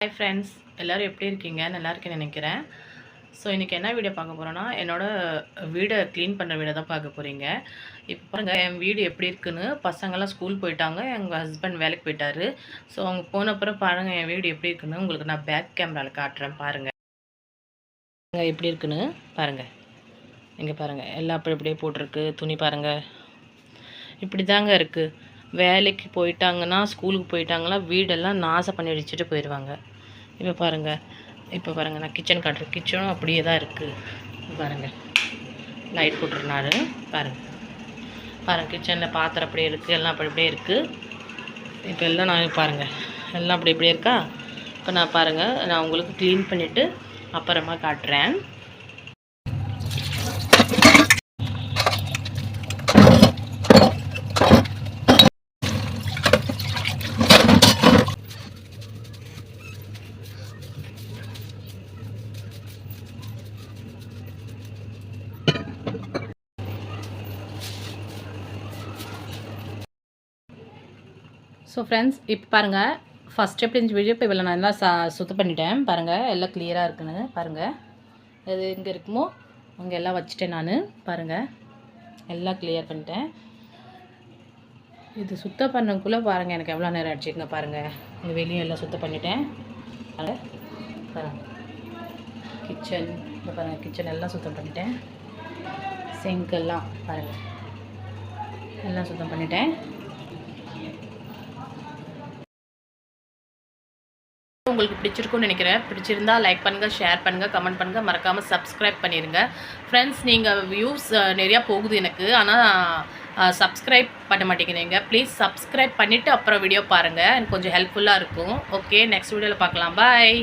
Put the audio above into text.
Hi friends, எல்லோரும் எப்படி இருக்கீங்க? நல்லா இருக்கேன்னு நினைக்கிறேன். ஸோ இன்றைக்கி என்ன வீடியோ பார்க்க போகிறோன்னா, என்னோடய வீடை க்ளீன் பண்ணுற வீடை தான் பார்க்க போகிறீங்க. இப்போ பாருங்கள், என் வீடு எப்படி இருக்குன்னு. பசங்கள்லாம் ஸ்கூல் போயிட்டாங்க, எங்கள் ஹஸ்பண்ட் வேலைக்கு போயிட்டாரு. ஸோ அவங்க போனப்புறம் பாருங்கள் என் வீடு எப்படி இருக்குன்னு உங்களுக்கு நான் பேக் கேமராவில் காட்டுறேன் பாருங்கள். எப்படி இருக்குன்னு பாருங்கள். இங்கே பாருங்கள், எல்லாம் அப்படி அப்படியே போட்டிருக்கு. துணி பாருங்கள், இப்படி தாங்க இருக்குது. வேலைக்கு போயிட்டாங்கன்னா, ஸ்கூலுக்கு போயிட்டாங்கன்னா வீடெல்லாம் நாசம் பண்ணி அடிச்சுட்டு போயிடுவாங்க. இப்போ பாருங்கள் நான் கிச்சன் காட்டுறேன். கிச்சனும் அப்படியே தான் இருக்குது. பாருங்கள், லைட் போட்டுருனாரு. பாருங்கள் கிச்சனில் பாத்திரம் அப்படியே இருக்குது, எல்லாம் அப்படி அப்படியே இருக்குது. இப்போ எல்லாம் நான் பாருங்கள், எல்லாம் அப்படி இப்படியே இருக்கா. இப்போ நான் பாருங்கள், நான் உங்களுக்கு க்ளீன் பண்ணிவிட்டு அப்புறமா காட்டுறேன். ஸோ ஃப்ரெண்ட்ஸ், இப்போ பாருங்கள், ஃபஸ்ட் எப்படி இருந்துச்சு வீடியோ, இப்போ இவ்வளோ நான் எல்லாம் சுத்தம் பண்ணிட்டேன். பாருங்கள், எல்லாம் கிளியராக இருக்குன்னு பாருங்கள். எது எங்கே இருக்குமோ அங்கே எல்லாம் வச்சுட்டேன் நான். பாருங்கள், எல்லாம் கிளியர் பண்ணிட்டேன். இது சுத்தம் பண்ணக்குள்ளே பாருங்கள் எனக்கு எவ்வளோ நேரம் ஆச்சுங்க. பாருங்கள், இந்த வெளியும் எல்லாம் சுத்தம் பண்ணிட்டேன். பாருங்கள் கிச்சன், இப்போ பாருங்கள் கிச்சன் எல்லாம் சுத்தம் பண்ணிட்டேன். சிங்க்கெல்லாம் பாருங்கள் எல்லாம் சுத்தம் பண்ணிட்டேன். உங்களுக்கு பிடிச்சிருக்குன்னு நினைக்கிறேன். பிடிச்சிருந்தால் லைக் பண்ணுங்கள், ஷேர் பண்ணுங்கள், கமெண்ட் பண்ணுங்கள், மறக்காமல் சப்ஸ்கிரைப் பண்ணிடுங்க. ஃப்ரெண்ட்ஸ், நீங்கள் வியூஸ் நிறையா போகுது எனக்கு, ஆனால் சப்ஸ்கிரைப் பண்ண மாட்டேங்கிறீங்க. ப்ளீஸ் சப்ஸ்கிரைப் பண்ணிவிட்டு அப்புறம் வீடியோ பாருங்கள், எனக்கு கொஞ்சம் ஹெல்ப்ஃபுல்லாக இருக்கும். ஓகே, நெக்ஸ்ட் வீடியோவில் பார்க்கலாம். பாய்.